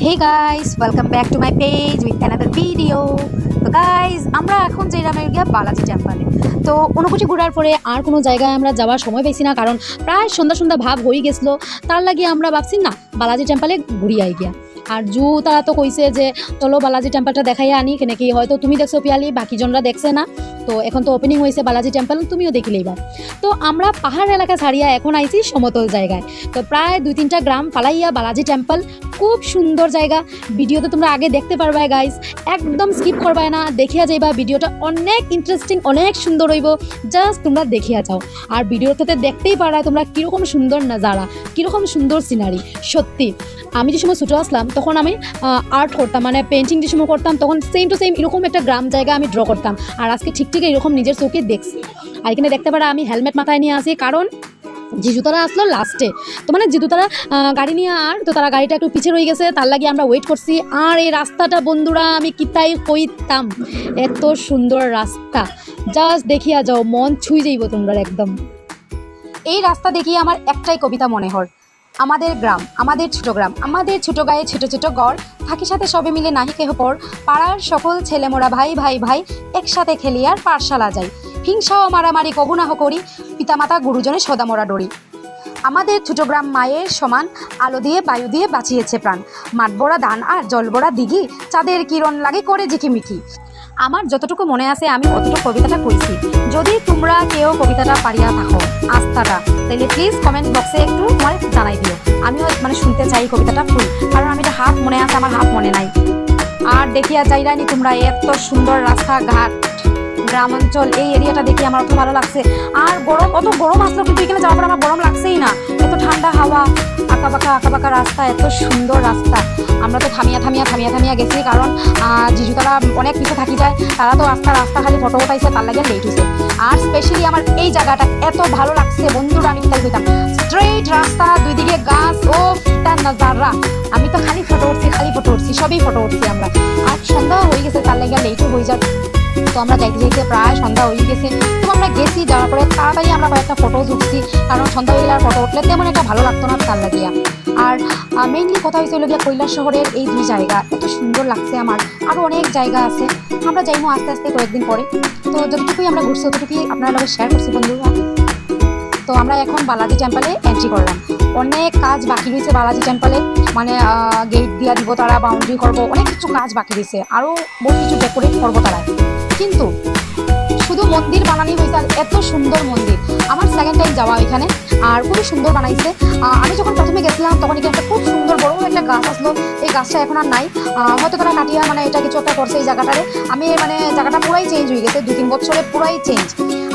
Hey guys, welcome back to my page with another video. তো guys আমরা এখন যে রামের গিয়া বালাজি টেম্পলে তো অনুভূতি ঘোরার পরে আর কোনো জায়গায় আমরা যাওয়ার সময় পাইছি না, কারণ প্রায় সন্ধ্যা সন্ধ্যা ভাব হয়ে গেছিলো। তার লাগিয়ে আমরা ভাবছি না বালাজি টেম্পলে ঘুরিয়ে আই গিয়া। আর তারা তো কইছে যে চলো বালাজি টেম্পলটা দেখাইয়া আনি, কেন কি হয়তো তুমি দেখছো পিয়ালি, বাকিজনরা দেখছে না। তো এখন তো ওপেনিং হয়েছে বালাজি টেম্পল, তুমিও দেখলেই বা। তো আমরা পাহাড় এলাকা ছাড়িয়া এখন আইছি সমতল জায়গায়। তো প্রায় 2-3টা গ্রাম ফালাইয়া বালাজি টেম্পল, খুব সুন্দর জায়গা। ভিডিওতে তোমরা আগে দেখতে পারবা গাইজ, একদম স্কিপ করবাই না, দেখিয়া যাইবা। ভিডিওটা অনেক ইন্টারেস্টিং, অনেক সুন্দর হইব, জাস্ট তোমরা দেখিয়া যাও। আর ভিডিওটাতে দেখতেই পারা তোমরা কীরকম সুন্দর নাজারা, কীরকম সুন্দর সিনারি। সত্যি আমি যে সময় ছোটো আসলাম তখন আমি আর্ট করতাম, মানে পেন্টিং যে সময় করতাম তখন সেম টু সেম এরকম একটা গ্রাম জায়গা আমি ড্র করতাম। আর আজকে ঠিক ঠিক এরকম নিজের চোখে দেখছি। আর এখানে দেখতে পারা আমি হেলমেট মাথায় নিয়ে আসি, কারণ জিজু তারা আসলো লাস্টে। তো মানে জিজু তারা গাড়ি নিয়ে, আর তো তারা গাড়িটা একটু পিছিয়ে রয়ে গেছে, তার লাগিয়ে আমরা ওয়েট করছি। আর এই রাস্তাটা বন্ধুরা আমি কিতাই কইতাম, এত সুন্দর রাস্তা, জাস্ট দেখিয়া যাও, মন ছুঁই যাইব তোমরা একদম। এই রাস্তা দেখিয়ে আমার একটাই কবিতা মনে হয়, আমাদের গ্রাম, আমাদের ছোট গ্রাম, আমাদের ছোট গায়ে ছোট ছোট গড়, থাকি সাথে সবে মিলে নাহি কেহ পর, পাড়ার সকল ছেলে মোরা ভাই ভাই ভাই, একসাথে খেলি আর পাঠশালা যাই, হিংসা ও মারামারি কবু না করি, পিতামাতা গুরুজনে সদা মোরা ডরি। আমাদের ছোট গ্রাম মায়ের সমান, আলো দিয়ে বায়ু দিয়ে বাঁচিয়েছে প্রাণ, মাঠ ভরা ধান আর জল ভরা দিঘি, চাঁদের কিরণ লাগে করে ঝিকিমিকি। আমার যতটুকু মনে আছে আমি অতটুকু কবিতাটা কইছি। যদি তোমরা কেউ কবিতাটা পারিয়া থাকো আস্থাটা, তাহলে প্লিজ কমেন্ট বক্সে একটু তোমার জানাই দিও। আমিও মানে শুনতে চাই কবিতাটা ফুল, কারণ আমি হাফ মনে আছে, আমার হাফ মনে নাই। আর দেখিয়া যাইরানি তোমরা এত সুন্দর রাস্তাঘাট, গ্রাম অঞ্চল, এই এরিয়াটা দেখে আমার অত ভালো লাগছে। আর গরম, অত গরম আসলো কিন্তু এখানে যাওয়ার পর আমার গরম লাগছেই না, এত ঠান্ডা হাওয়া, আঁকা বাঁকা রাস্তা, এত সুন্দর রাস্তা। আমরা তো থামিয়া গেছি, কারণ জিজু তারা অনেক কিছু থাকি যায়, তারা তো রাস্তা খালি ফটো উঠাইছে, তার লাগে লেট হয়েছে। আর স্পেশালি আমার এই জায়গাটা এত ভালো লাগছে বন্ধুরা, আমি তাই কইতাম, স্ট্রেইট রাস্তা, দুই দিকে গাছ, ও তার নাজারা। আমি তো খালি ফটো উঠছি, সবই ফটো উঠছি আমরা। আর সন্ধ্যা হয়ে গেছে, তার লাগে লেটও হয়ে যাবে। তো আমরা যাইতে যাইতে প্রায় সন্ধ্যা হয়ে গেছে। তো আমরা গেছি, যাওয়ার পরে তাড়াতাড়ি আমরা কয়েকটা ফটো উঠছি, কারণ সন্ধ্যা হয়ে গেলে আর ফটো উঠলে তেমন একটা ভালো লাগতো না, তার লাগিয়া। আর মেইনলি কথা হয়েছিল গিয়া কৈলাস শহরের এই দুই জায়গা এত সুন্দর লাগছে আমার। আরও অনেক জায়গা আছে, আমরা যাইবো আস্তে আস্তে কয়েকদিন পরে। তো যতটুকুই আমরা ঘুরছি ততটুকুই আপনার লগে শেয়ার করছি বন্ধুরা। তো আমরা এখন বালাজি টেম্পলে এন্ট্রি করলাম। অনেক কাজ বাকি রয়েছে বালাজি টেম্পলে, মানে গেট দিয়া দিব, তারা বাউন্ডারি করবো, অনেক কিছু কাজ বাকি রয়েছে, আরও বহু কিছু ডেকোরেট করবো তারা। কিন্তু শুধু মন্দির বানানি হয়েছে, আর এত সুন্দর মন্দির, আমার সেকেন্ড টাইম যাওয়া এখানে, আর খুবই সুন্দর বানাইছে। আমি যখন প্রথমে গেছিলাম তখন এখানে একটা খুব সুন্দর বড় একটা গাছ আসলো, এই গাছটা এখন আর নাই, হয়তো তারা কাটিয়া মানে এটা কিছু একটা করছে এই জায়গাটারে। আমি মানে জায়গাটা পুরাই চেঞ্জ হয়ে গেছে, 2-3 বছরে পুরাই চেঞ্জ।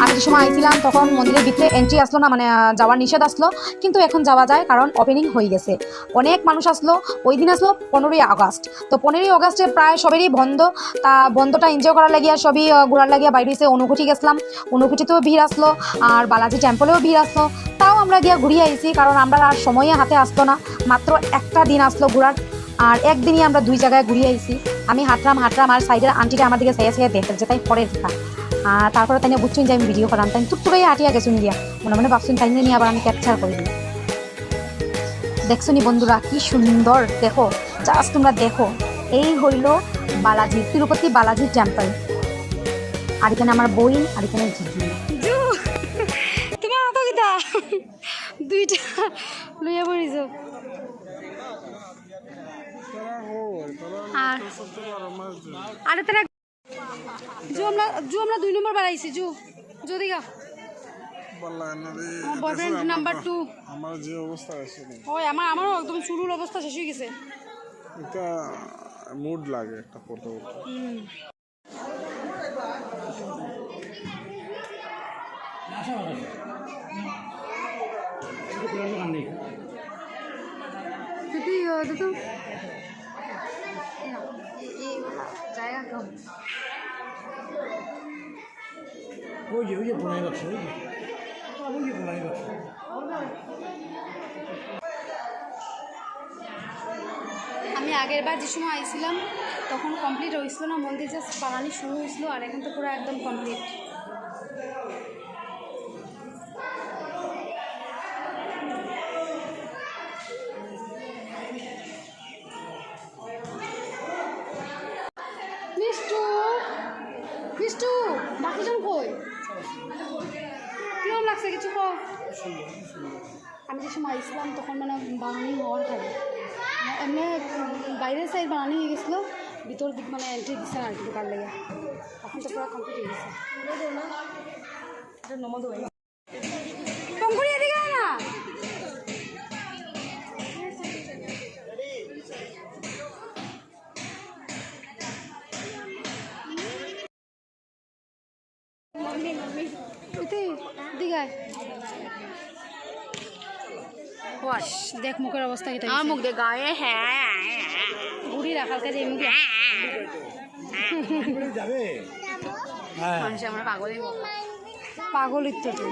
আমি যে সময় আইছিলাম তখন মন্দিরের ভিতরে এন্ট্রি আসলো না, মানে যাওয়ার নিষেধ আসলো, কিন্তু এখন যাওয়া যায়, কারণ ওপেনিং হয়ে গেছে। অনেক মানুষ আসলো, ওই দিন আসলো 15ই আগস্ট। তো 15ই আগস্টে প্রায় সবেরই বন্ধ, তা বন্ধটা এনজয় করার লাগিয়া সবই ঘোরার লাগিয়া বাইরে হয়েছে। অনুভূতি গেছিলাম, অনুভূতিতেও ভিড় আসলো, আর বালাজি টেম্পলেও ভিড় আসলো। তাও আমরা গিয়া ঘুরিয়ে আইছি, কারণ আমরা আর সময়ে হাতে আসতো না, মাত্র একটা দিন আসলো ঘোরার, আর একদিনই আমরা 2 জায়গায় ঘুরিয়ে আইছি। আমি হাঁটলাম, আর সাইডের আন্টিটা আমার দিকে চাইয়া দেখে যে তাই পরে দেখা। আর তারপরে তাই বুঝছেন যে আমি ভিডিও করাম, তাই টুকটুকাই হাঁটিয়া গেছুন গিয়া, মনে ভাবছেন তাই নিয়ে আবার আমি ক্যাপচার করে দিই। দেখছনি বন্ধুরা কি সুন্দর, দেখো, জাস্ট তোমরা দেখো। এই হইল বালাজি, তিরুপতি বালাজি টেম্পল। আর এখানে আমার বই, আর এখানে জিজু। তুমি আতো কিতা দুইটা লইয়া পড়িছ। আর তারা আমরা 2 নম্বর বাড়াইছি, দিঘা বয়ফ্রেন্ড নাম্বার 2। আমার যে অবস্থা আছে ওই আমারও একদম শুরুর অবস্থা শেষ হয়ে গেছে। এটা মুড লাগে একটা ফটো জায়গা কম। আমি আগের বার যে সময় আইছিলাম তখন কমপ্লিট হয়েছিল না মন্দির, জাস্ট বানানি শুরু হয়েছিল, আর এখন তো পুরো একদম কমপ্লিট। মিষ্টু মিষ্টু বাকিজন কই কিরম লাগছে কিছু কো আমি যে সময় আসলাম তখন মানে বানানি হওয়ার খাবে এমনি বাইরের সাইড বানানি হয়ে গেছিলো ভিতর দিক মানে এন্ট্রি দিচ্ছে আর কি দোকান লেগে এখন তো পুরো কমপ্লিট হয়ে গেছে টঙ্করি এদিকে আয় না দেখ মুখের অবস্থা এটা আমার মুখ দিয়ে গায়ে হ্যাঁ ঘুরি রাখার কাছে এই মুখে মানুষ আমরা পাগলই পাগল ইত্য তুই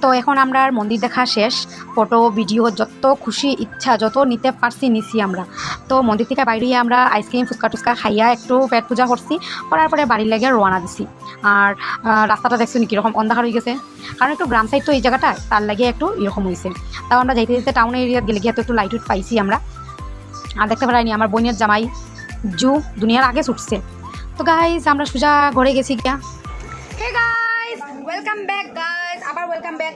তো এখন আমরা মন্দির দেখা শেষ ফটো ভিডিও যত খুশি ইচ্ছা যত নিতে পারছি নিছি আমরা তো মন্দির থেকে বাইরে আমরা আইসক্রিম ফুচকা টুচকা খাইয়া একটু পেট পূজা করছি করার পরে বাড়ির লাগে রওনা দিছি আর রাস্তাটা দেখছো নাকি এরকম অন্ধকার হয়ে গেছে কারণ একটু গ্রাম সাইড তো এই জায়গাটা তার লাগে একটু এরকম হয়েছে তাও আমরা যাইতে যেতে টাউন এরিয়া গেলে গিয়ে তো একটু লাইট উইট পাইছি আমরা আর দেখতে পারাইনি আমার বোনের জামাই জু দুনিয়ার আগে ছুটছে তো গাইজ আমরা সোজা ঘরে গেছি গিয়া hey guys welcome back guys আবার ওয়েলকাম ব্যাক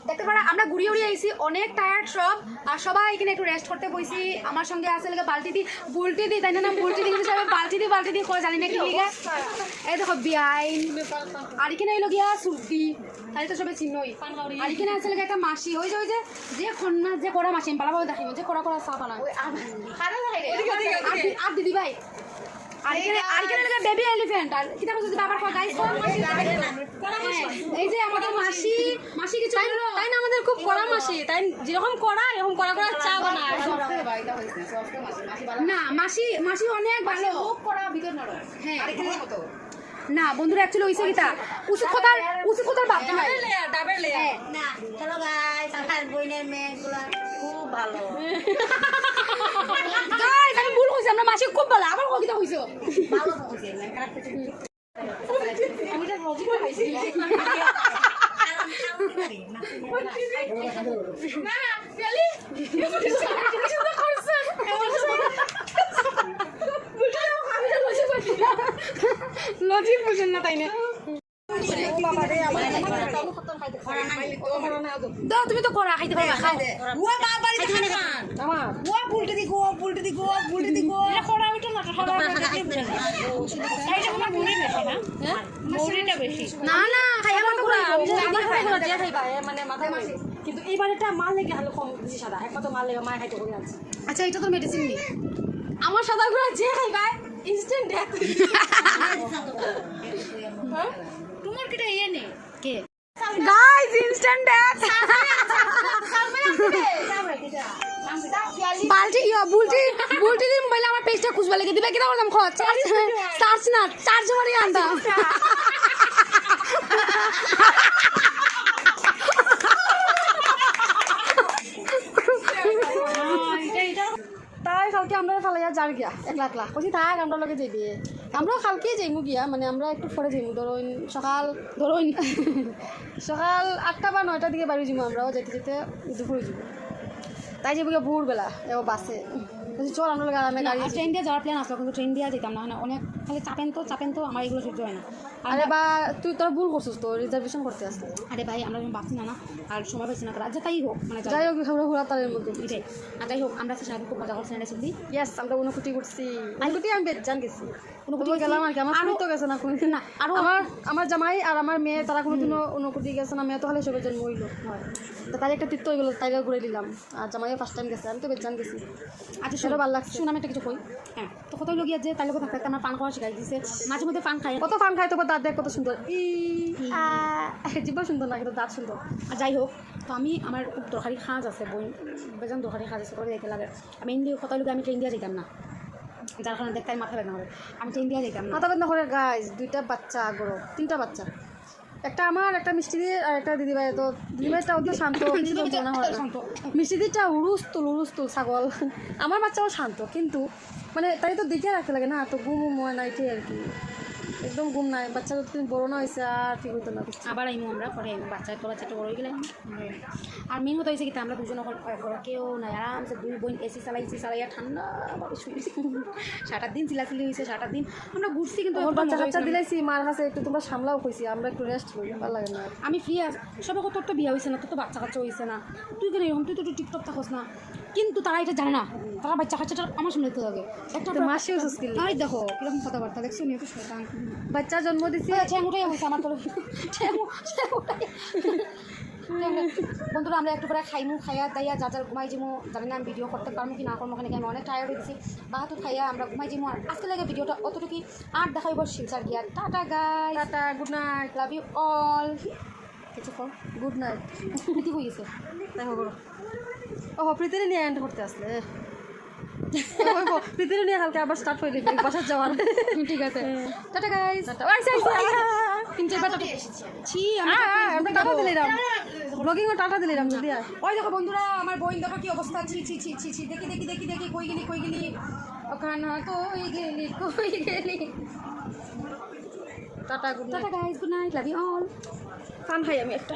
দেখতে পারা আমরা ঘুরিয়ে উড়িয়ে আইছি অনেক টায়ার্ড সব আর সবাই এখানে একটু রেস্ট করতে বইছি আমার সঙ্গে আছে লেগে বালতি দি তাই না বুলটি দি কিন্তু সবাই বালতি দি করে জানি না কি লিগে এই দেখো বিআইন আর এখানে এলো গিয়া সুরতি তাই তো সবাই চিহ্নই আর এখানে আছে লেগে একটা মাসি ওই যে খন্না যে করা মাসি আমি পালাভাবে দেখিব যে করা চা বানায় আর দিদি ভাই আর এখানে লাগে বেবি এলিফ্যান্ট আর কিটা বলছিস বাবার কয় গাইস এই যে আমাদের মাসি কিছু তাই না আমাদের খুব কড়া মাসি তাই যেরকম কড়া এরকম কড়া কড়া চা বানায় না মাসি অনেক ভালো করা ভিতর নরম হ্যাঁ না বন্ধুরা অ্যাকচুয়ালি হইছে কিটা উচিত কথার বাদ নাই ডাবের লেয়ার না চলো গাইস আমার বোনের মেয়েগুলো খুব ভালো গাইস আমি ভুল কইছি আমরা মাসি খুব ভালো আবার কিটা হইছে ভালো হচ্ছে না খারাপ কিছু আমি তো লজিক পাইছি না পেলি লজিক বুঝেন না তাই না দাও তুমি তো করা খাইতে পারবা খাও ওয়া মা বাড়ি খান আমার ওয়া বুলটি দি গো এটা খড়া ওইটা না খড়া এইটা আমার মুড়ি বেশি না হ্যাঁ মুড়িটা বেশি না খাই আমার তো মানে মাথায় মাসি কিন্তু এইবারেটা মাল লেগে হলো কম বেশি সাদা একমাত্র মাল লেগে মায় খাইতে করে আছে আচ্ছা এটা তো মেডিসিন নি আমার সাদা গুলো যে খাইবা ইনস্ট্যান্ট ডেথ তোমার কিটা ইয়ে নে কে গাইস ইনস্ট্যান্ট ডেথ বালতি বুলটি দি মোবাইলে আমার পেজটা খুঁজবা লেগে দিবে কিনা বললাম খোঁজ চার্জ মারি আনতা তাই কালকে আমরা ফালাইয়া যার গিয়া একলা কইছি থাক আমরা লগে যাইবি আমরাও কালকে যাইমু গিয়া মানে আমরা একটু পরে যাইমু ধরুন সকাল 8টা বা 9টার দিকে বাড়ি যাবো আমরাও যেতে দুপুরে যাবো তাই যাবো গিয়া ভোরবেলা এবার বাসে চল আমরা লগে আরামে গাড়ি ট্রেন দিয়ে যাওয়ার প্ল্যান আসলো কিন্তু ট্রেন দিয়ে যেতাম না মানে অনেক খালি চাপেন তো আমার এগুলো সহ্য হয় না আরে বা তুই তোর ভুল করছিস তো রিজার্ভেশন করতে আসলে আরে ভাই আমরা ভাবছি না আর সময় পাচ্ছি না আচ্ছা তাই হোক মানে যাই হোক আমরা ঘোরা তারের মধ্যে এটাই আর যাই হোক আমরা সারাদিন খুব মজা করছি না শুনলি ইয়েস আমরা অনুকুটি করছি অনুকুটি আমি বেজান গেছি অনুকুটি গেলাম আর কি আমার ফুল তো গেছে না কোনোদিন না আর আমার জামাই আর আমার মেয়ে তারা কোনোদিনও অনুকুটি গেছে না মেয়ে তো হলে সবের জন্য হইলো হয় তো তাই একটা তীর্থ হয়ে গেলো তাই ঘুরে দিলাম আর জামাইও ফার্স্ট টাইম গেছে আমি তো বেজান গেছি আচ্ছা সেটা ভালো লাগছে শুন আমি একটা কিছু কই হ্যাঁ তো কত লোক যে তাই লোক থাকতে আমার পান খাওয়া শিখাই দিয়েছে মাঝে মধ্যে পান খাই কত পান খাই তো দাঁত দেখ কত সুন্দর জীব সুন্দর না কিন্তু দাঁত সুন্দর আর যাই হোক তো আমি আমার খুব দরকারি সাজ আছে বই বেজান দরকারি সাজ আছে করে দেখতে লাগে আমি ইন্ডিয়া কত লোক আমি ট্রেন দিয়ে যেতাম না যার কারণে দেখতে মাথা বেদনা করে আমি ট্রেন দিয়ে যেতাম মাথা বেদনা করে গাইজ 2টা বাচ্চা আগরো 3টা বাচ্চা একটা আমার একটা মিষ্টি দিয়ে আর একটা দিদিভাই তো দিদিভাইটা অত শান্ত শান্ত মিষ্টি দিটা উড়ুস্তুল ছাগল আমার বাচ্চাও শান্ত কিন্তু মানে তাই তো দেখে রাখতে লাগে না তো ঘুম হয় না এটাই আর কি একদম ঘুম নাই বাচ্চা যতদিন বড় না হয়েছে আর ঠিক হইতো না আবার আইমু আমরা পরে বাচ্চাটা বড় হয়ে গেলে আর মেন হতে হয়েছে কি আমরা দুজন এখন ঘরে কেউ নাই আরামসে দুই বোন এসি চালাইয়া ঠান্ডা ভাবে শুয়েছি সারাটা দিন চিলাচিলি হয়েছে সারাটা দিন আমরা ঘুরছি কিন্তু আমার একদম বাচ্চা মজা কাচ্চা হয়েছে। দিলাইছি মার কাছে একটু তোমরা সামলাও কইছি আমরা একটু রেস্ট করি ভালো লাগে না আমি ফ্রি আছি সবে তোর তো বিয়ে হয়েছে না তোর তো বাচ্চা কাচ্চা হয়েছে না তুই কেন এরকম তুই তো একটু টিকটক থাকস না কিন্তু তারা এটা জানে না তারা বাচ্চা কাচ্চাটা আমার সামনে দিতে হবে একটা তো মাসিও সুস্কিল তাই দেখো কিরকম কথাবার্তা দেখছো নিয়ে তো শয়তান বাচ্চা জন্ম দিছি ঠ্যাংটাই হয়েছে আমার তরফ বন্ধুরা আমরা একটু পরে খাইমু খাইয়া দাইয়া যা যার ঘুমাই যাবো জানি না আমি ভিডিও করতে পারবো কি না করবো ওখানে আমি অনেক টায়ার্ড হয়ে গেছি বাহাতুর খাইয়া আমরা ঘুমাই যাবো আর আজকে লাগে ভিডিওটা অতটুকু আর দেখাইব শিলচার গিয়া tata guy tata good night love you all কিছু কর গুড নাইট প্রীতি হয়ে গেছে দেখো করো ও প্রীতিরে নিয়ে এন্ড করতে আসলে প্রীতিরে নিয়ে কালকে আবার স্টার্ট হয়ে যাবে বাসার যাওয়ার ঠিক আছে টাটা গাইস তিনটে বেটা ছি আমরা টাটা দিলাম ব্লগিংও টাটা দিলাম যদি ওই দেখো বন্ধুরা আমার বোন দেখো কি অবস্থা ছি ছি ছি ছি ছি দেখি দেখি দেখি দেখি কই গেলি ওখানে কই গেলি tata good tata guys good night love you all পান খাই আমি একটা